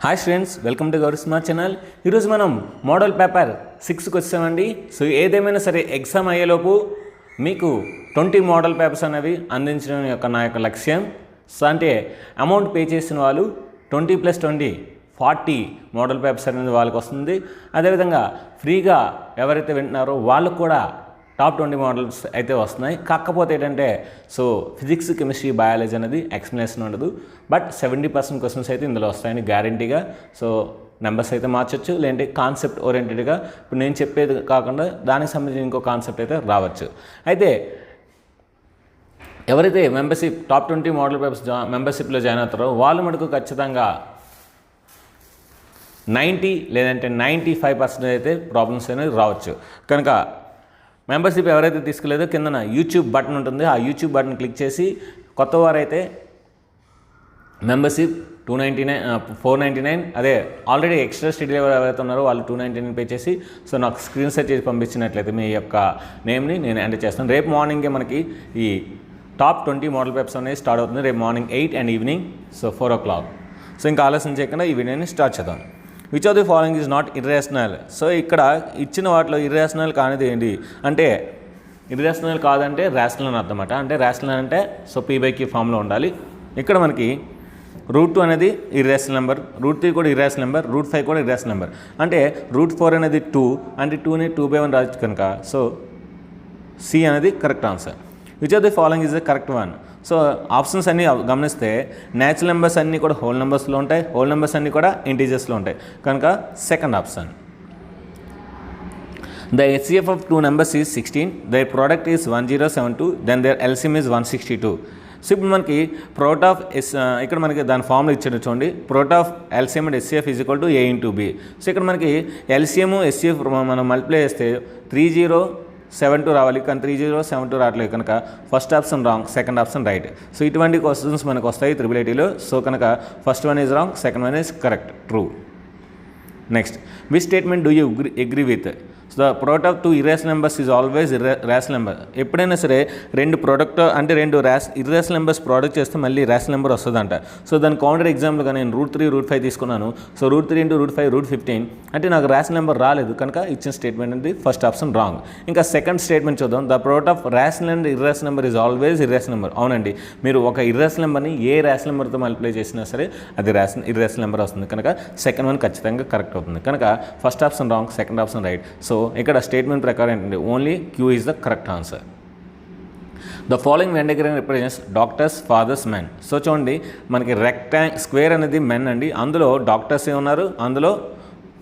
Hi students, welcome to Gauri smart channel. ఈరోజు మనం model paper 6కి వచ్చామండి. సో ఏదేమైనా సరే ఎగ్జామ్ అయ్యేలోపు మీకు 20 మోడల్ పేపర్స్ అనేవి అందించడం నా యొక్క లక్ష్యం. సో అంటే అమౌంట్ పే చేసిన వాళ్ళు 20+20 40 మోడల్ పేపర్స్ అనేది వాళ్ళకి వస్తుంది. అదేవిధంగా ఫ్రీగా ఎవరైతే వింటున్నారో వాళ్ళకు కూడా టాప్ 20 మోడల్స్ అయితే వస్తున్నాయి. కాకపోతే ఏంటంటే సో ఫిజిక్స్, కెమిస్ట్రీ, బయాలజీ అనేది ఎక్స్ప్లెనేషన్ ఉండదు. బట్ 70% క్వశ్చన్స్ అయితే ఇందులో వస్తాయని గ్యారంటీగా. సో నెంబర్స్ అయితే మార్చొచ్చు, లేదంటే కాన్సెప్ట్ ఓరియంటెడ్గా ఇప్పుడు నేను చెప్పేది కాకుండా దానికి సంబంధించిన ఇంకో కాన్సెప్ట్ అయితే రావచ్చు. అయితే ఎవరైతే మెంబర్షిప్ టాప్ 20 మోడల్ పేపర్స్ మెంబర్షిప్లో జాయిన్ అవుతారో వాళ్ళు మటుకు ఖచ్చితంగా 90 లేదంటే 95% అయితే ప్రాబ్లమ్స్ అనేవి రావచ్చు. కనుక మెంబర్షిప్ ఎవరైతే తీసుకోలేదో కిందన యూట్యూబ్ బటన్ ఉంటుంది, ఆ యూట్యూబ్ బటన్ క్లిక్ చేసి కొత్త వారైతే మెంబర్షిప్ 499, అదే ఆల్రెడీ ఎక్స్ట్రా స్టడీ ఎవరైతే ఉన్నారో వాళ్ళు 299 పే చేసి సో నాకు స్క్రీన్ షాట్ చేసి పంపించినట్లయితే మీ యొక్క నేమ్ని నేను ఎంటర్ చేస్తాను. రేపు మార్నింగే మనకి ఈ టాప్ 20 మోడల్ పేపర్స్ అనేది స్టార్ట్ అవుతుంది. రేపు morning 8 and evening so 4 o'clock. So ఇంకా ఆలస్యం చేయకుండా ఈ వీడియోని స్టార్ట్ చేద్దాం. Which of the following is not irrational. So ఇక్కడ ఇచ్చిన వాటిలో ఇర్రేషనల్ కానిది ఏంటి అంటే, ఇర్రేషనల్ కాదంటే రేషనల్ అని అర్థమాట. అంటే రేషనల్ అంటే సో P/Q ఫామ్లో ఉండాలి. ఇక్కడ మనకి √2 అనేది ఇర్రేషనల్ నెంబర్, √3 కూడా ఇర్రేషనల్ నెంబర్, √5 కూడా ఇర్రేషనల్ నెంబర్. అంటే √4 అనేది 2, అంటే 2ని 2/1 రావచ్చు కనుక సో C అనేది correct answer. Which of the following is the correct one. So options అన్నీ గమనిస్తే న్యాచురల్ నెంబర్స్ అన్నీ కూడా హోల్ నెంబర్స్లో ఉంటాయి, హోల్ నెంబర్స్ అన్నీ కూడా ఇంటీజర్స్లో ఉంటాయి కనుక second option. The HCF of 2 numbers is 16, their product is 1072, then their LCM is 162. So ఇప్పుడు మనకి ప్రోడక్ట్ ఆఫ్ ఇక్కడ మనకి దాని ఫార్ములా ఇచ్చాడు చూడండి. Product of LCM and HCF is equal to A into B. So ఇక్కడ మనకి LCM HCF మనం మల్టిప్లై చేస్తే 3072 రావాలి, కానీ 3072 రావట్లేదు కనుక first option wrong, second option right. So ఇటువంటి క్వశ్చన్స్ మనకు వస్తాయి AAATలో. సో కనుక first one is wrong, second one is correct, true. Next, which statement do you agree with. So the product of 2 irrational numbers is always rational number. ఎప్పుడైనా సరే రెండు irrational numbers product చేస్తే మళ్ళీ rational number వస్తుందంట. So దాని counter ఎగ్జాంపుల్గా నేను √3, √5 తీసుకున్నాను. సో √3 × √5 √15 అంటే నాకు రేషనల్ నెంబర్ రాలేదు కనుక ఇచ్చిన స్టేట్మెంట్ అనేది ఫస్ట్ ఆప్షన్ రాంగ్. ఇంకా సెకండ్ స్టేట్మెంట్ చూద్దాం. The product of rational and irrational number is always irrational number. అవునండి, మీరు ఒక ఇర్రేషనల్ నెంబర్ని ఏ రేషనల్ నెంబర్తో మల్టిప్లై చేసినా సరే అది ఇర్రేషనల్ నెంబర్ వస్తుంది కనుక సెకండ్ వన్ ఖచ్చితంగా కరెక్ట్ అవుతుంది. కనుక first option wrong, second option right. So ఇక్కడ స్టేట్మెంట్ ప్రకారం ఏంటంటే only Q is the correct answer. The following Venn diagram represents doctors, fathers, men. So చూడండి మనకి స్క్వేర్ అనేది మెన్ అండి, అందులో డాక్టర్స్ ఉన్నారు, అందులో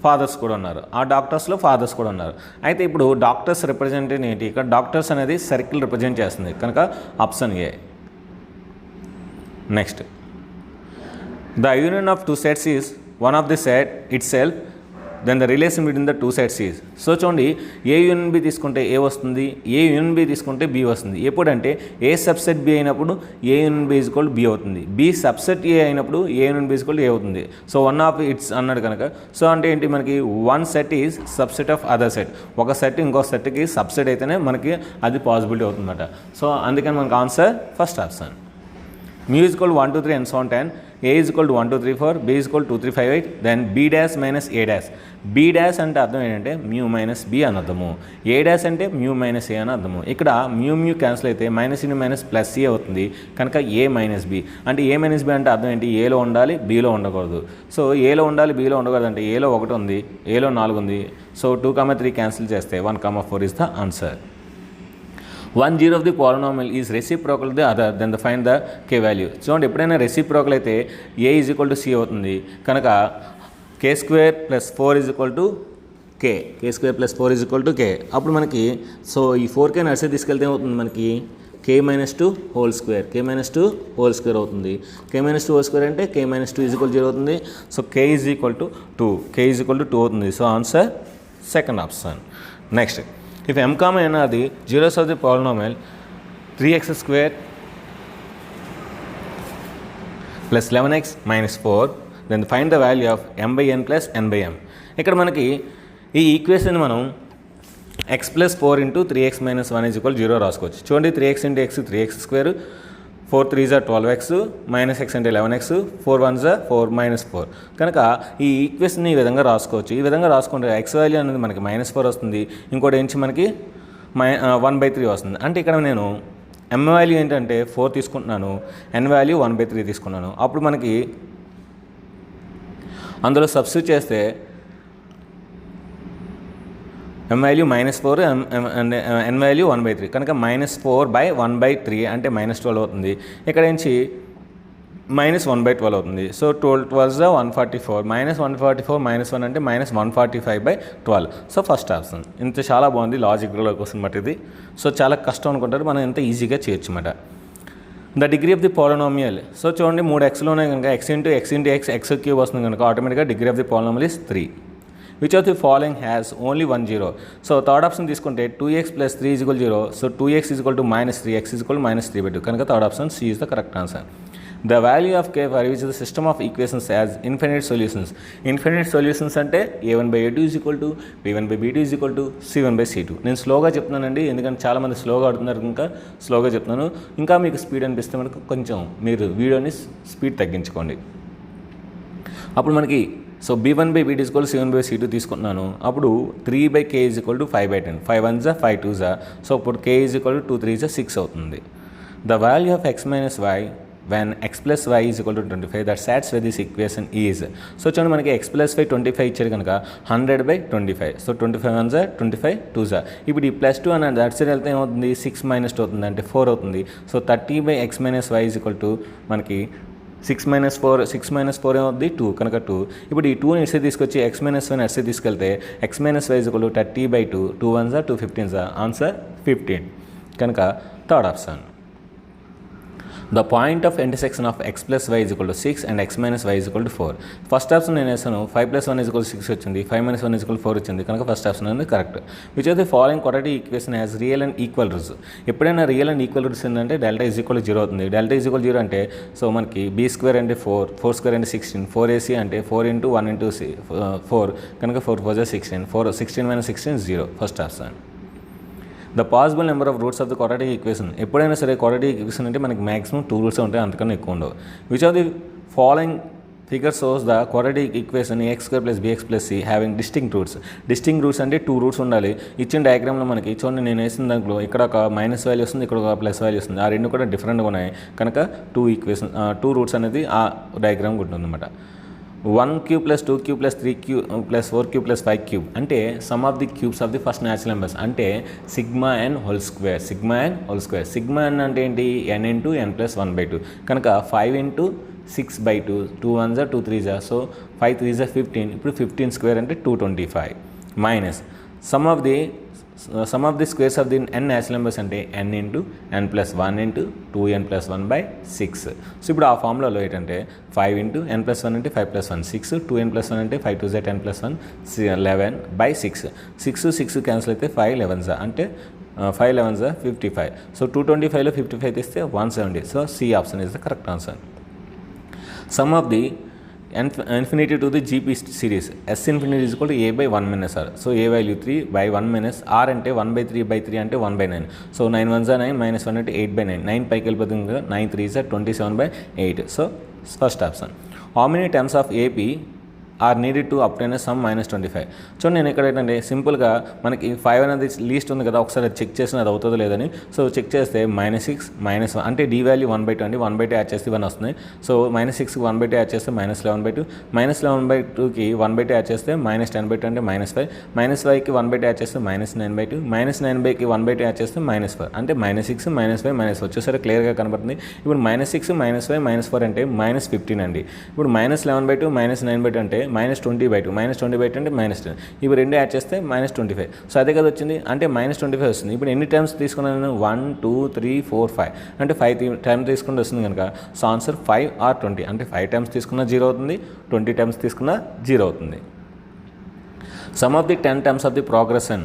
ఫాదర్స్ కూడా ఉన్నారు, ఆ డాక్టర్స్లో ఫాదర్స్ కూడా ఉన్నారు. అయితే ఇప్పుడు డాక్టర్స్ రిప్రజెంట్ ఏంటి, ఇక్కడ డాక్టర్స్ అనేది సర్కిల్ రిప్రజెంట్ చేస్తుంది కనుక option A. Next, the union of 2 sets is one of the set itself, then the relation between the 2 sets is. So చూడండి ఏ యూనియన్ బి తీసుకుంటే ఏ వస్తుంది, A union B తీసుకుంటే B వస్తుంది. ఎప్పుడంటే A subset B అయినప్పుడు A union B is equal B అవుతుంది, B subset A అయినప్పుడు A union B is equal A అవుతుంది. సో వన్ ఆఫ్ ఇట్స్ అన్నాడు కనుక సో అంటే ఏంటి, మనకి one set is subset of other set. ఒక సెట్ ఇంకో సెట్కి సబ్సెట్ అయితేనే మనకి అది పాసిబిలిటీ అవుతుందన్నమాట. సో అందుకని మనకు answer first option. mu is equal to 1 2 3 and so on 10, a is equal to 1 2 3 4, b is equal to 2 3 5 8, then b dash minus a dash. b dash అంటే అర్థం ఏంటంటే mu minus b అని అర్థము, a dash అంటే mu minus a అని అర్థము. ఇక్కడ mu cancel అయితే minus in minus plus c అవుతుంది కనుక a minus b. అంటే a minus b అంటే అర్థం ఏంటి, ఏలో ఉండాలి బీలో ఉండకూడదు. సో ఏలో ఉండాలి బీలో ఉండకూడదు అంటే ఏలో 1 ఉంది, ఏలో 4 ఉంది. సో 2, 3 క్యాన్సిల్ చేస్తే 1, 4 is the answer. 1 0 of the polynomial is reciprocal to the other, then find the k value. చూడండి ఎప్పుడైనా రెసిప్రోకల్ అయితే a is equal to c అవుతుంది కనుక k² + 4 is equal to k, k² + 4 is equal to k. అప్పుడు మనకి so ఈ 4k నడిచి తీసుకెళ్తే ఏమవుతుంది, మనకి k - 2 whole square, k - 2 whole square అవుతుంది. k - 2 హోల్ స్క్వేర్ అంటే k - 2 ఈజ్ ఈక్వల్ 0 అవుతుంది. So k is equal to 2, k is equal to 2 అవుతుంది. So answer second option. Next, if m, n are the zeros of the polynomial 3x² plus 11x minus 4, then find the value of m/n plus n/m. ఇక్కడ మనకి ఈ equation మనం x + 4 × 3x - 1 = 0 రాసుకోవచ్చు. చూడండి 3x × x 3x², 4 3 జా 12x minus x అంటే 11x 4 1 జా 4 minus 4 కనుక ఈ ఈక్వేషన్ని ఈ విధంగా రాసుకోవచ్చు. ఈ విధంగా రాసుకుంటే x వాల్యూ అనేది మనకి -4 వస్తుంది, ఇంకోటి ఏంటి మనకి 1/3 వస్తుంది. అంటే ఇక్కడ నేను m వాల్యూ ఏంటంటే 4 తీసుకుంటున్నాను, n వాల్యూ 1/3 తీసుకున్నాను. అప్పుడు మనకి అందులో సబ్స్టిట్యూట్ చేస్తే m వాల్యూ -4 n వాల్యూ 1/3 కనుక -4/1/3 అంటే -12 అవుతుంది. ఇక్కడ నుంచి -1/12 అవుతుంది. సో 12 జా 144 -144 -1 అంటే -145/12. So first option. ఇంత చాలా బాగుంది లాజికల్ క్వశ్చన్ మాట ఇది. సో చాలా కష్టం అనుకుంటారు, మనం ఎంత ఈజీగా చేయొచ్చు అన్నమాట. The degree of the polynomial. So చూడండి 3 xలు ఉన్నాయి కనుక x ఇంటూ x క్యూబ్ వస్తుంది కనుక ఆటోమేటిక్గా degree of the polynomial is 3. Which of the following has only 1 0. So third option తీసుకుంటే 2x + 3 = 0. సో 2x = -3, x = -3/2 కనుక third option C is the correct answer. The value of k for which the system of equations has infinite solutions. Infinite solutions అంటే a1/a2 = b1/b2 = c1/c2. నేను స్లోగా చెప్తున్నానండి, ఎందుకంటే చాలామంది స్లోగా ఆడుతున్నారు కనుక స్లోగా చెప్తున్నాను. ఇంకా మీకు స్పీడ్ అనిపిస్తే మనకు కొంచెం మీరు వీడియోని స్పీడ్ తగ్గించుకోండి. అప్పుడు మనకి సో b1/b2 = c1/c2 తీసుకుంటున్నాను. అప్పుడు 3/k = 5/10. 5 1 జా 5 2 జా. సో ఇప్పుడు k = 2 3 జా 6 అవుతుంది. The value of x minus y when x plus y is equal to 25 that satisfies this equation is. So చూడండి మనకి x plus y 25 ఇచ్చారు కనుక 100/25. సో 25 1 జా 25 2 జా. ఇప్పుడు ఈ +2 అని దట్ సైడ్ వెళ్తే ఏమవుతుంది, 6 - 2 అవుతుంది అంటే 4 అవుతుంది. సో 30/x minus y = మనకి 6 - 4 ఏమవుతుంది 2 కనుక 2. ఇప్పుడు ఈ 2ని ఎస్సే తీసుకొచ్చి x - 1 ఎస్సే తీసుకెళ్తే x - y = 30/2. 2 1 జా 2 15 జా ఆన్సర్ 15 కనుక third option. The point of intersection of x plus y is equal to 6 and x minus y is equal to 4. First option నేను వేసాను 5 + 1 = 6 వచ్చింది, 5 - 1 = 4 వచ్చింది కనుక ఫస్ట్ ఆప్షన్ అనేది correct. Which of the following quadratic equation has real and equal roots. ఎప్పుడైనా real and equal roots ఏంటంటే delta = 0 అవుతుంది. Delta = 0 అంటే సో మనకి b² అంటే 4, 4² అంటే 16, 4ac అంటే 4 × 1 × 4 కనుక 4 4 జా 16, 16 - 16 0 first option. The possible number of roots of the quadratic equation. ఎప్పుడైనా సరే క్వాడ్రాటిక్ ఈక్వేషన్ అంటే మనకి మాక్సిమం 2 రూట్స్ ఉంటాయి, అంతకన్నా ఎక్కువ ఉండవు. Which of the following figure shows the quadratic equation x² + bx + c having distinct roots. Distinct roots అంటే 2 roots ఉండాలి. ఇచ్చిన డయాగ్రామ్లో మనకి చూడండి నేను వేసిన దాంట్లో ఇక్కడ ఒక మైనస్ వాల్యూ వస్తుంది, ఇక్కడ ఒక ప్లస్ వాల్యూ వస్తుంది. ఆ రెండు కూడా డిఫరెంట్గా ఉన్నాయి కనుక 2 రూట్స్ అనేది ఆ డయాగ్రామ్ ఉంటుందన్నమాట. 1³ + 2³ + 3³ + 4³ + 5³ అంటే sum of the cubes of the first natural numbers అంటే sigma n whole square. Sigma n అంటే ఏంటి, n × n + 1/2 కనుక 5 × 6/2. 2 1 జా 2 3 జా సో 5 3 జా 15. ఇప్పుడు 15² అంటే 225 minus sum of the squares of the n natural numbers అంటే n × n + 1 × 2n + 1/6. సో ఇప్పుడు ఆ ఫార్ములాలో ఏంటంటే 5 × n + 1 అంటే 5 + 1 6, 2n + 1 అంటే 5 2 జా 10 + 1 11/6. 6 6 క్యాన్సిల్ అయితే 5 11 జా అంటే 5 11 జా 55. సో 225లో 55 తీస్తే 170. So C option is the correct answer. Some of the infinity to the GP series S infinity is equal to a/1 - r. So a value 3/1 - r అంటే 1/3/3 అంటే 1/9. సో 9 1 జా 9 -1 అంటే 8/9. 9 పైకి వెళ్ళిపోతుంది కదా 9 3 జా 27/8. So first option. How many terms of AP are needed to obtain sum -25. చూడండి నేను ఇక్కడ ఏంటంటే సింపుల్గా మనకి 5 అనేది లీస్ట్ ఉంది కదా, ఒకసారి చెక్ చేసిన అది అవుతుందో లేదని. సో చెక్ చేస్తే -6 -1 అంటే d వాల్యూ 1/2 అండి, 1/2 యాడ్ చేస్తే 1 వస్తుంది. సో -6కి 1/2 యాడ్ చేస్తే -11/2, -11/2కి 1/2 యాడ్ చేస్తే -10/2 అంటే -5, -5కి 1/2 యాడ్ చేస్తే -9/2, -9/2కి 1/2 యాడ్ చేస్తే -4 అంటే -6 -5 -4 వచ్చేసరికి క్లియర్గా కనబడుతుంది. ఇప్పుడు -6 -5 -4 అంటే -15 అండి. ఇప్పుడు -11/2 -9/2 అంటే -20/2, -20/2 అంటే -10. ఇవి రెండు యాడ్ చేస్తే -25. సో అదే కదా వచ్చింది అంటే -25 వస్తుంది. ఇప్పుడు ఎన్ని టైమ్స్ తీసుకున్నాను నేను 1 2 3 4 5 అంటే 5 టైమ్స్ తీసుకుంటే వస్తుంది కనుక సో ఆన్సర్ 5 or 20 అంటే 5 టైమ్స్ తీసుకున్నా 0 అవుతుంది, 20 టైమ్స్ తీసుకున్నా 0 అవుతుంది. Some of the 10 terms of the progression.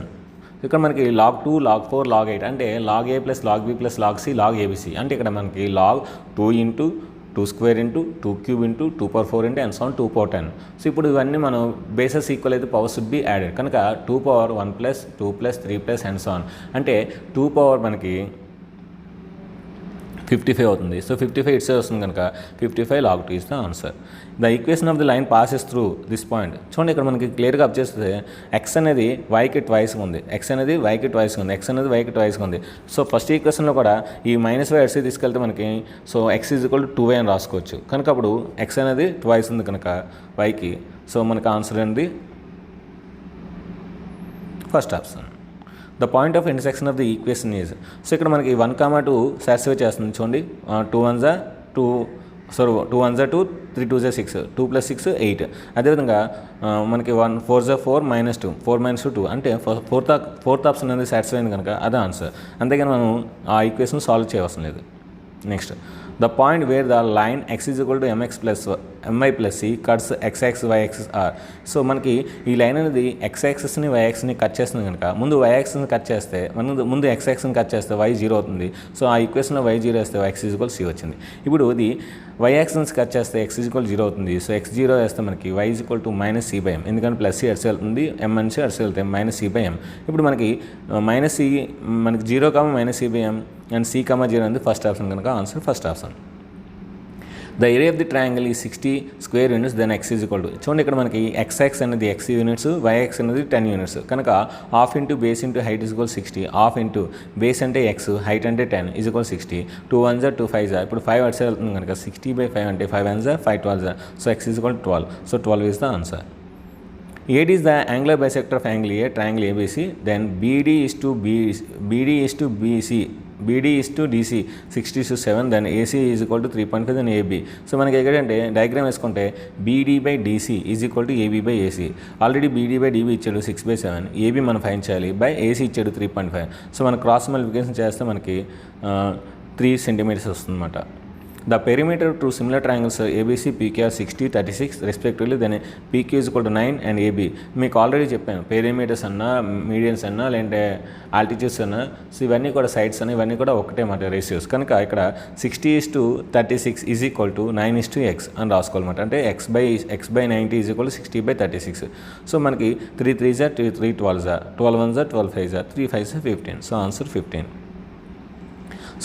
ఇక్కడ మనకి log 2 log 4 log 8 అంటే log a + log b + log c log abc అంటే ఇక్కడ మనకి log 2 × 2² × 2³ × 2/4 and so on 2/10. So ఇప్పుడు ఇవన్నీ మనం బేసెస్ ఈక్వల్ అయితే పవర్ షుడ్ బి యాడెడ్ కనుక 2/1 + 2 + 3 + and so on అంటే 2 పవర్ మనకి 55 అవుతుంది. సో 55 ఇట్సే వస్తుంది కనుక 55 log 2 is the answer. The equation of the line passes through this point. చూడండి ఇక్కడ మనకి క్లియర్గా అప్ చేస్తే ఎక్స్ అనేది వైకి ట్వైస్గా ఉంది, ఎక్స్ అనేది వైకి ట్వైస్గా ఉంది, ఎక్స్ అనేది వైకి ట్వైస్గా ఉంది. సో ఫస్ట్ ఈక్వేషన్లో కూడా ఈ -y అడిసి తీసుకెళ్తే మనకి so x is equal to 2y అని రాసుకోవచ్చు. కనుక అప్పుడు ఎక్స్ అనేది ట్వైస్ ఉంది కనుక వైకి, సో మనకి ఆన్సర్ అనేది first option. The point of intersection of the equation is, so ఇక్కడ మనకి 1, 2 సాటిస్ఫై చేస్తుంది. చూడండి 2 1 2, 2 1 2, 3 2 6, 2 + 6 8. అదేవిధంగా మనకి 1 4 4 -2, 4 - 2 అంటే ఫోర్త్ ఆప్షన్ అనేది సాటిస్ఫై అయింది కనుక అదే ఆన్సర్. అంతేగాని మనం ఆ ఈక్వేషన్ సాల్వ్ చేయవలసిన లేదు. Next, the point where the line x is equal to mx plus my plus c cuts xx y axis r. So మనకి ఈ లైన్ అనేది x యాక్సిస్ని y యాక్సిస్ని కట్ చేస్తుంది కనుక ముందు y యాక్సిస్ని కట్ చేస్తే ముందు x యాక్సిస్ని కట్ చేస్తే y 0 అవుతుంది. సో ఆ ఈక్వేషన్లో y 0 వేస్తే x ఈజ్ ఈక్వల్ c వచ్చింది. ఇప్పుడు ఇది y యాక్సిస్ని కట్ చేస్తే x ఈజ్ ఈక్వల్ 0 అవుతుంది. సో x 0 వేస్తే మనకి y is equal to -c/m, ఎందుకంటే ప్లస్ c అడిసి వెళ్తుంది, m నుంచి అడిసి వెళ్తే -c/m. ఇప్పుడు మనకి -c మనకి 0, -c/m అండ్ c, 0 అనేది ఫస్ట్ ఆప్షన్ కనుక answer first option. The area of the triangle ఈ 60 square units then x is equal to. చూడండి ఇక్కడ మనకి x అనేది x యూనిట్స్, y అనేది 10 యూనిట్స్ కనుక half into base into height is equal 60. Half into base అంటే x, height అంటే 10 is equal 60. 2 1 2 5 ఇప్పుడు 5 అడిసి వెళ్తుంది కనుక 60/5 అంటే 5 1 5 12. So x is equal 12. So 12 is the answer. AD is the angular bisector of angle A, triangle ABC. Then BD is to BC, BD is to DC 60/7. Then AC is equal to 3.5. Then AB. So మనకి ఏంటంటే diagram వేసుకుంటే BD/DC is equal to AB/AC. Already BD/DB ఇచ్చాడు 6/7, AB మనం find చేయాలి, by AC ఇచ్చాడు 3.5. So మన cross multiplication చేస్తే మనకి 3 సెంటీమీటర్స్ వస్తుందన్నమాట. The perimeter of two similar triangles ABC, PQ are 60, 36 respectively. Then PQ is equal to 9 and AB. మీకు already చెప్పాను పెరిమీటర్స్ అన్నా, మీడియన్స్ అన్నా, లేదంటే ఆల్టిట్యూడ్స్ అన్నా, సో ఇవన్నీ కూడా సైడ్స్ అన్నా ఇవన్నీ కూడా ఒకటే మాట రేషియోస్. కనుక ఇక్కడ 60:36 ఈజ్ ఈక్వల్ టు 9:x అని రాసుకోవాలన్నమాట. అంటే x/90 is equal to 60/36. So మనకి 3 3s 3 12s 12 1s 12 5s 3 5s 15. So answer 15.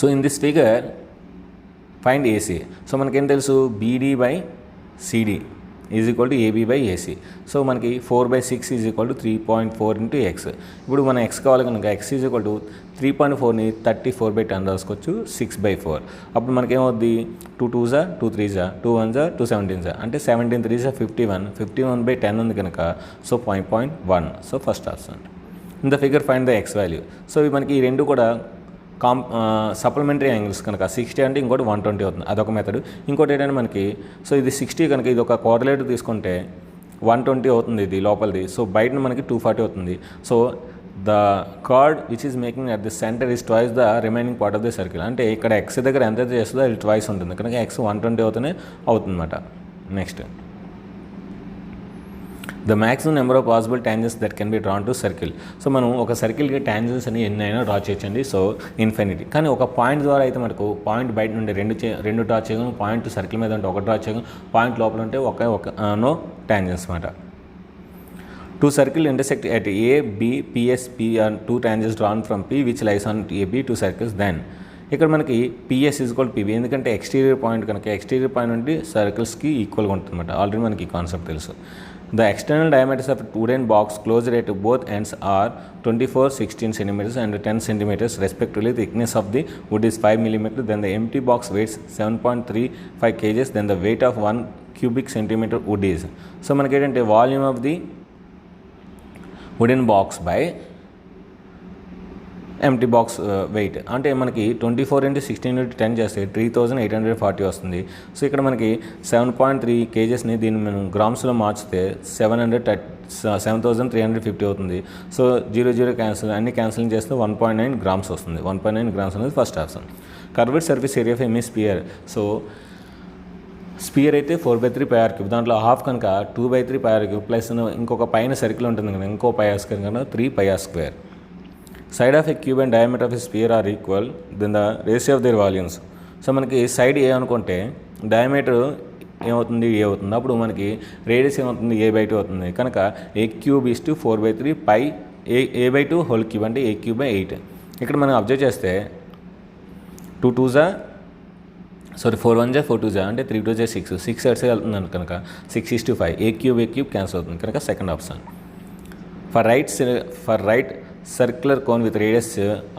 So in this figure find AC. So మనకేం తెలుసు BD/CD is equal to AB/AC. So మనకి 4/6 is equal to 3.4 into x. ఇప్పుడు మన x కావాలి కనుక x is equal to 3.4ని 34/10 రాసుకోవచ్చు, 6/4. అప్పుడు మనకేమవుద్ది 2 2s 2 3s 2 1s 2 17s అంటే 17 3s 51, 51/10 ఉంది కనుక so 0.1. So first option. In the figure find the x value. So ఇవి మనకి ఈ రెండు కూడా సప్లిమెంటరీ యాంగిల్స్ కనుక 60 అంటే ఇంకోటి 120 అవుతుంది, అదొక మెథడ్. ఇంకోటి ఏంటంటే మనకి సో ఇది 60 కనుక ఇది ఒక కోఆర్డినేటర్ తీసుకుంటే 120 అవుతుంది ఇది లోపలిది. సో బయట మనకి 240 అవుతుంది. So the card which is making at the centre is twice the remaining part of the circle. అంటే ఇక్కడ x దగ్గర ఎంత చేస్తుందో అది ట్వైస్ ఉంటుంది కనుక x 120 అవుతూనే అవుతుందన్నమాట. Next, the maximum number of possible tangents that can be drawn to circle. So మనం ఒక సర్కిల్కి ట్యాంజెన్స్ అని ఎన్ని అయినా డ్రా చేయొచ్చండి, సో ఇన్ఫినిటీ. కానీ ఒక పాయింట్ ద్వారా అయితే మనకు పాయింట్ బయట నుండి రెండు డ్రా చేయగలం, పాయింట్ సర్కిల్ మీద ఉంటే ఒక డ్రా చేయగలం, పాయింట్ లోపల ఉంటే ఒక నో ట్యాంజెన్స్ అనమాట. Two circle intersect at A, B, PS, P are 2 tangents drawn from P which lies on AB, 2 circles. Then ఇక్కడ మనకి PS ఈజ్ ఈక్వల్ PB, ఎందుకంటే ఎక్స్టీరియర్ పాయింట్ కనుక ఎక్స్టీరియర్ పాయింట్ నుండి సర్కిల్స్కి ఈక్వల్గా ఉంటుంది అనమాట. ఆల్రెడీ మనకి ఈ కాన్సెప్ట్ తెలుసు. The external diameters of wooden box closed at both ends are 24, 16 cm and 10 cm respectively. The thickness of the wood is 5 mm. Then the empty box weighs 7.35 kg. Then the weight of 1 cubic centimeter wood is. So మనకి ఏంటంటే volume of the wooden box by empty box weight అంటే మనకి 24 × 16 × 10 చేస్తే 3840 వస్తుంది. So ఇక్కడ మనకి 7.3 kgsని దీన్ని మనం గ్రామ్స్లో మార్చితే 7350 అవుతుంది. సో 0 క్యాన్సిల్, అన్ని క్యాన్సిలింగ్ చేస్తే 1.9 grams వస్తుంది. 1.9 grams అనేది first option. Curved surface area of any sphere. So sphere అయితే 4/3 πr క్యూబ్, దాంట్లో హాఫ్ కనుక 2/3 πr క్యూబ్ ప్లస్ ఇంకొక పైన సర్కిల్ ఉంటుంది కనుక ఇంకో πr స్క్వేర్ కనుక 3 πr square. Side of a cube and diameter of a sphere are equal, then the ratio of their volumes. So మనకి సైడ్ ఏ అనుకుంటే డయామీటర్ ఏమవుతుంది ఏ అవుతుంది, అప్పుడు మనకి రేడియస్ ఏమవుతుంది A/2 అవుతుంది. కనుక A³ is to 4/3 π A/2 whole cube అంటే A³ / 8. ఇక్కడ మనం అబ్జర్వ్ చేస్తే 2 2s సారీ 4 1 4 2 అంటే 3 2 6 6 ఎట్స్ వెళ్తుంది కనుక 6:5 ఏ క్యూబ్ క్యాన్సిల్ అవుతుంది కనుక second option. For right circular cone with radius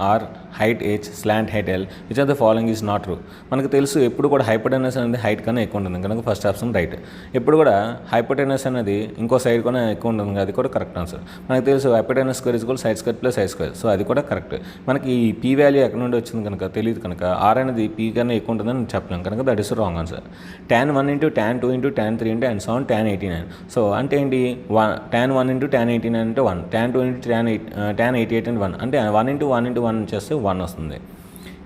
r height h slant height l which are the following is not true. మనకు తెలుసు ఎప్పుడు కూడా హైపోటెనస్ అనేది హైట్ కన్నా ఎక్కువ ఉంటుంది కనుక ఫస్ట్ ఆప్షన్ రైట్. ఎప్పుడు కూడా హైపోటెనస్ అనేది ఇంకో సైడ్ కన్నా ఎక్కువ ఉంటుంది, అది కూడా కరెక్ట్ ఆన్సర్. మనకు తెలుసు hypotenuse square is side square plus side square, so అది కూడా కరెక్ట్. మనకి ఈ పీ వాల్యూ ఎక్కడ నుండి వచ్చింది కనుక తెలియదు కనుక ఆర్ అనేది పీ కన్నా ఎక్కువ ఉంటుందని చెప్పలేం కనుక that is wrong answer. tan 1 into tan 2 into tan 3 into and so on tan 89. So అంటే ఏంటి, tan 1 into tan 89 అంటే 1, tan 2 into tan 88 అంటే 1, అంటే 1 into 1 into 1 చేస్తే 1 వస్తుంది.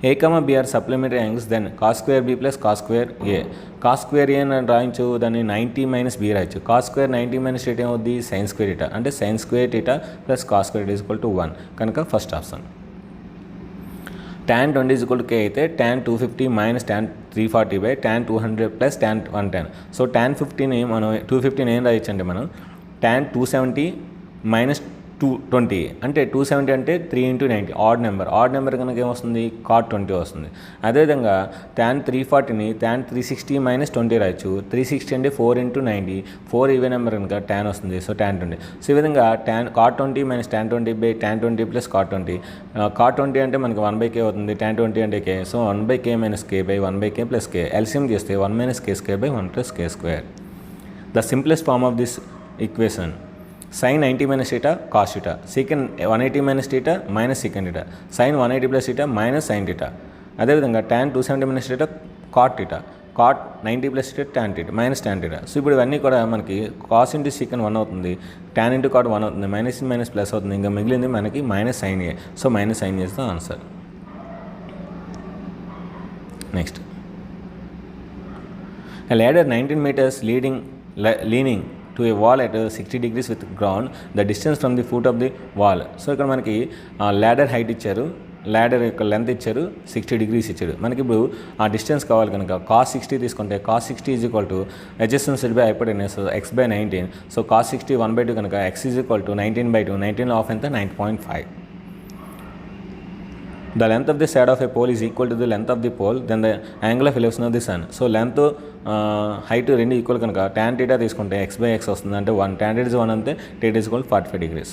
a, b are supplementary angles, then cos square b plus cos square a. cos square a అని రాయించు, దాన్ని 90 minus b రాయచ్చు. cos square 90 minus theta ఏమవుద్ది, sin square theta, అంటే sin square theta plus cos square theta is equal to 1 కనుక first option. tan 20 is equal to k అయితే tan 250 minus tan 340 by tan 200 plus tan 110. So tan 15 మనం 250 ఏం రాయొచ్చండి మనం, tan 270 minus 220 అంటే 270 అంటే 3 into 90 odd number కనుక ఏమొస్తుంది, cot 20 వస్తుంది. అదేవిధంగా tan 340ని tan 360 minus 20 రాయొచ్చు. 360 అంటే 4 into 90, 4 ఈవెన్ నెంబర్ కనుక tan వస్తుంది, సో tan 20. సో ఈ విధంగా cot 20 minus tan 20 by tan 20 plus cot 20. cot 20 అంటే మనకి 1/k అవుతుంది, tan 20 అంటే k, so 1/k minus k by 1/k plus k. LCM చేస్తే 1 minus k square by 1 plus k square. The simplest form of this equation, sin 90 minus theta cos theta, secant 180 minus theta minus secant theta, sin 180 plus theta minus sin theta. అదేవిధంగా tan 270 minus theta cot theta, cot 90 plus theta tan theta minus tan theta. So ఇప్పుడు ఇవన్నీ కూడా మనకి cos into secant 1 అవుతుంది, tan into cot 1 అవుతుంది, minus minus plus అవుతుంది, ఇంకా మిగిలింది మనకి minus sin a. So minus sin a is the answer. Next, a ladder 19 meters leaning to a wall at 60 degrees with ground, the distance from the foot of the wall. So ఇక్కడ మనకి ladder height ఇచ్చారు, ladder యొక్క length ఇచ్చారు, 60 degrees ఇచ్చారు. మనకి ఇప్పుడు ఆ distance కావాలి కనుక cos 60 తీసుకుంటే cos 60 is equal to adjacent side by hypotenuse x by 19. So cos 60 1/2 కనుక x is equal to 19/2, 19 of ఎంత 9.5. The length of the side of a pole is equal to the length of the pole, then the angle of elevation of the sun. So length height రెండు equal కనుక tan theta తీసుకుంటే x by x వస్తుంది, అంటే 1 tan theta is 1 అంటే theta is equal to 45 degrees.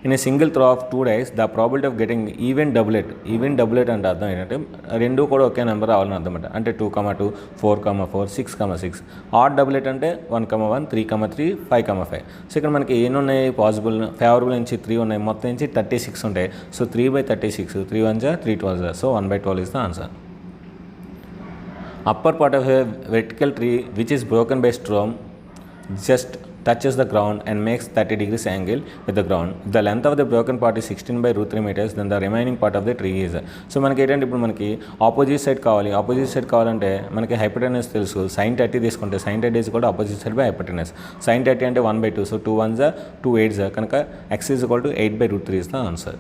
In a single throw of 2 dice, the probability of getting even doublet అంటే అర్థం ఏంటంటే రెండు కూడా ఒకే నెంబర్ రావాలని అర్థం అంటే 2, 4, 6, ఆడ్ డబులెట్ అంటే 1, 1, 3, 3, 5, 5. సో ఇక్కడ మనకి ఎన్ని ఉన్నాయి పాసిబుల్, ఫేవరబుల్ నుంచి 3 ఉన్నాయి, మొత్తం నుంచి 36 ఉంటాయి. So 3/36, 3 1 3 12, so 1/12 is the answer. Upper part of a vertical tree which is broken by storm just touches the ground and makes 30 degrees angle with the ground. The length of the broken part is 16/√3 meters, then the remaining part of the tree is. So మనకి ఏంటంటే ఇప్పుడు మనకి opposite side కావాలంటే మనకి hypotenuse తెలుసు, sin 30 తీసుకుంటే sin 30 is equal to opposite side by hypotenuse. sin 30 అంటే 1/2, so 2 1s 2 8s కనుక x is equal to 8/√3 is the answer.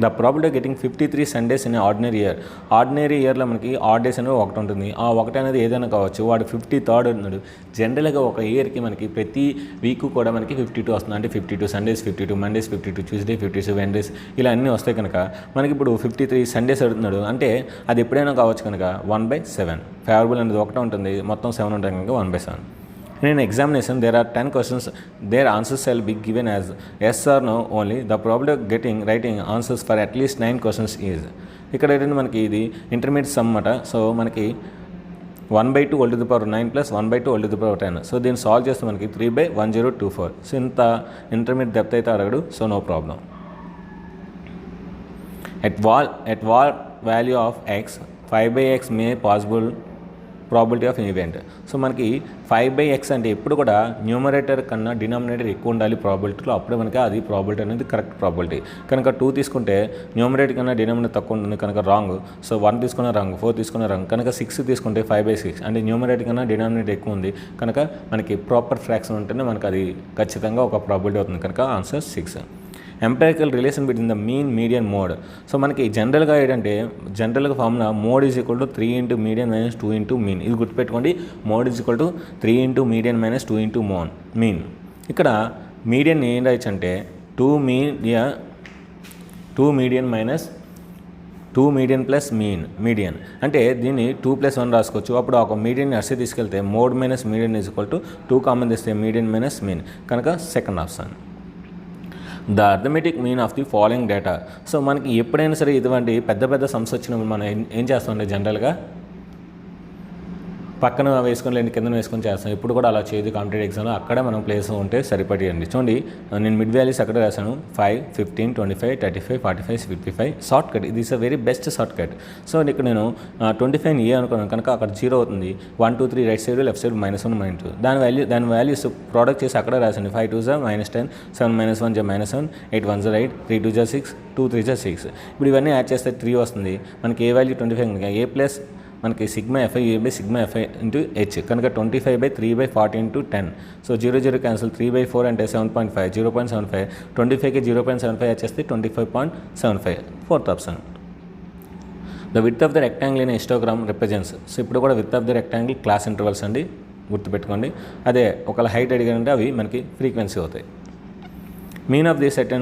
The probability of getting 53 Sundays in an ordinary ఇయర్లో మనకి odd days అనేవి ఒకటి ఉంటుంది, ఆ ఒకటి అనేది ఏదైనా కావచ్చు. వాడు 53rd ఉన్నాడు. జనరల్గా ఒక ఇయర్కి మనకి ప్రతి వీక్ కూడా మనకి 52 వస్తుంది, అంటే 52 సండేస్, 52 మండేస్, 52 ట్యూస్డే, 52 వెన్స్డేస్, ఇలా అన్నీ వస్తాయి కనుక మనకి ఇప్పుడు 53 సండేస్ అడుగుతున్నాడు, అంటే అది ఎప్పుడైనా కావచ్చు కనుక 1/7. ఫేవరబుల్ అనేది ఒకటే ఉంటుంది, మొత్తం 7 ఉంటాయి కనుక 1/7. In an examination, there are 10 questions. Their answers shall be given as yes or no only. The probability of getting writing answers for at least 9 questions is. ఇక్కడ ఏంటంటే మనకి ఇది ఇంటర్మీడియట్ సమ్ అన్నమాట. సో మనకి 1/2 whole to the power 9 plus 1/2 whole to the power 10. So దీన్ని solve చేస్తే మనకి 3/1024. So ఇంత ఇంటర్మీడియట్ డెప్త్ అయితే అడగడు, so no problem. At what value of x 5/x may possible probability of event. So మనకి 5/x అంటే ఎప్పుడు కూడా న్యూమరేటర్ కన్నా డినామినేటర్ ఎక్కువ ఉండాలి ప్రాబిలిటీలో, అప్పుడే మనకి అది ప్రాబిలిటీ అనేది కరెక్ట్ ప్రాబిలిటీ. కనుక 2 తీసుకుంటే న్యూమరేటర్ కన్నా డినామినేటర్ తక్కువ ఉంటుంది కనుక రాంగ్. సో 1 తీసుకున్న రాంగ్, 4 తీసుకున్న రాంగ్. కనుక 6 తీసుకుంటే 5/6 అంటే న్యూమరేటర్ కన్నా డినామినేటర్ ఎక్కువ ఉంది కనుక మనకి ప్రాపర్ ఫ్రాక్షన్ ఉంటేనే మనకి అది ఖచ్చితంగా ఒక ప్రాబిలిటీ అవుతుంది కనుక answer 6. Empirical relation between the mean, median, mode. So మనకి జనరల్గా ఏంటంటే formula mode is equal to 3 into median minus 2 into mean. ఇది గుర్తుపెట్టుకోండి, mode is equal to 3 into median minus 2 into mean. ఇక్కడ మీడియన్ ఏం రాయొచ్చు అంటే 2 median minus 2 median plus median అంటే దీన్ని 2+1 రాసుకోవచ్చు. అప్పుడు ఒక మీడియన్ అర్సీ తీసుకెళ్తే mode minus median is equal to 2 common తీస్తే మీడియన్ మైనస్ మీన్, కనుక second option. The arithmetic mean of the following data. So మనకి ఎప్పుడైనా సరే ఇటువంటి పెద్ద పెద్ద సమస్య వచ్చినప్పుడు మనం ఏం చేస్తామంటే జనరల్గా పక్కన వేసుకొని లేని కింద వేసుకొని చేస్తాం. ఇప్పుడు కూడా అలా చేయదు కాంపిటేటివ్ ఎగ్జామ్లో, అక్కడే మనం ప్లేస్ ఉంటే సరిపడేయండి. చూడండి నేను మిడ్ వాల్యూస్ అక్కడ రాశాను 5, 15, 25, 35, 45, 55 షార్ట్ కట్. ఇది is a very best short cut. So ఇక్కడ నేను 25 ఏ అనుకున్నాను కనుక అక్కడ 0 అవుతుంది. 1, 2, 3 రైట్ సైడ్, లెఫ్ట్ సైడ్ -1, -2 దాని వాల్యూస్ ప్రోడక్ట్ చేసి అక్కడ రాశాను. 5 2 -10, 7 -1 -7, 8 1 8, 3 2 6, 2 3 6. ఇప్పుడు ఇవన్నీ యాడ్ చేస్తే 3 వస్తుంది. మనకి ఏ వాల్యూ 25 కనుక ఏ ప్లస్ మనకి sigma f i a by sigma f i into h కనుక 25/3/40 × 10. సో 0 0 క్యాన్సిల్, 3/4 అంటే 7.5, 0.75, 25కి 0.75 వచ్చేస్తే 25.75, fourth option. The width of the rectangle in histogram represents. So ఇప్పుడు కూడా width of the rectangle class intervals అండి, గుర్తుపెట్టుకోండి. అదే ఒకవేళ హైట్ అడిగారంటే అవి మనకి ఫ్రీక్వెన్సీ అవుతాయి. Mean of the set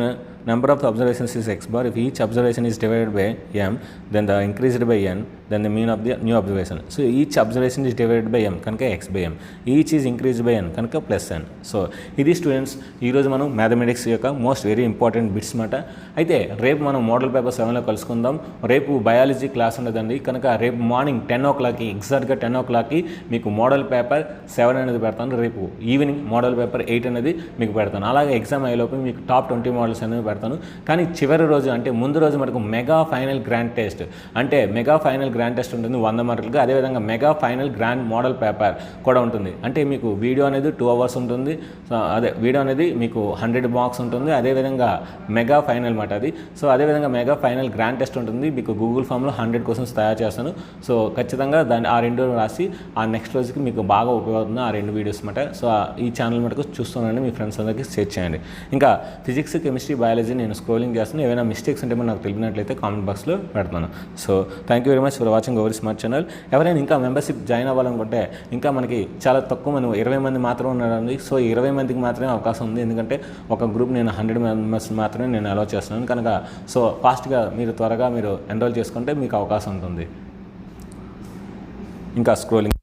number of observations is x bar. If each observation is divided by m, then the increased by n, then the mean of the new observation. So each observation is divided by m కనుక x by m, each is increased by n కనుక plus n. So ఇది students ఈరోజు మనం mathematics యొక్క most very important bits మాట. అయితే రేపు మనం మోడల్ పేపర్ 7లో కలుసుకుందాం. రేపు బయాలజీ క్లాస్ ఉండదండి కనుక రేపు మార్నింగ్ 10 o'clockకి ఎగ్జాక్ట్గా 10 o'clockకి మీకు మోడల్ పేపర్ 7 అనేది పెడతాను. రేపు ఈవినింగ్ మోడల్ పేపర్ 8 అనేది మీకు పెడతాను. అలాగే ఎగ్జామ్ అయ్యేలోపు మీకు టాప్ 20 మోడల్స్ అనేవి పెడతాను. కానీ చివరి రోజు అంటే ముందు రోజు మనకు మెగా ఫైనల్ గ్రాండ్ టెస్ట్, అంటే మెగా ఫైనల్ గ్రాండ్ టెస్ట్ ఉంటుంది 100 మార్కులుగా. అదేవిధంగా mega final grand model paper కూడా ఉంటుంది. అంటే మీకు వీడియో అనేది 2 hours ఉంటుంది. అదే వీడియో అనేది మీకు 100 మార్క్స్ ఉంటుంది. అదేవిధంగా మెగా ఫైనల్ మాట అది. సో అదేవిధంగా మెగా ఫైనల్ గ్రాండ్ టెస్ట్ ఉంటుంది. మీకు గూగుల్ ఫామ్లో 100 క్వశ్చన్స్ తయారు చేస్తాను. సో ఖచ్చితంగా దాన్ని ఆ 2 రాసి ఆ నెక్స్ట్ రోజుకి మీకు బాగా ఉపయోగపడుతుంది ఆ 2 వీడియోస్ మాట. సో ఈ ఛానల్ మటుకు చూస్తున్నాను, మీ ఫ్రెండ్స్ అందరికీ షేర్ చేయండి. ఇంకా ఫిజిక్స్, కెమిస్ట్రీ, బయాలజీ నేను స్క్రోలింగ్ చేస్తాను. ఏమైనా మిస్టేక్స్ ఉంటే నాకు తెలిపినట్లయితే కామెంట్ బాక్స్లో పెడతాను. So thank you very much for watching over smart channel. ఎవరైనా ఇంకా మెంబర్షిప్ జాయిన్ అవ్వాలనుకుంటే ఇంకా మనకి చాలా తక్కువ మంది 20 మంది మాత్రమే ఉన్నారండి. సో 20 మందికి మాత్రమే అవకాశం ఉంది. ఎందుకంటే ఒక గ్రూప్ నేను 100 మెంబర్స్ మాత్రమే నేను అలౌ చేస్తున్నాను కనుక సో ఫాస్ట్గా మీరు త్వరగా మీరు ఎన్రోల్ చేసుకుంటే మీకు అవకాశం ఉంటుంది. ఇంకా స్క్రోలింగ్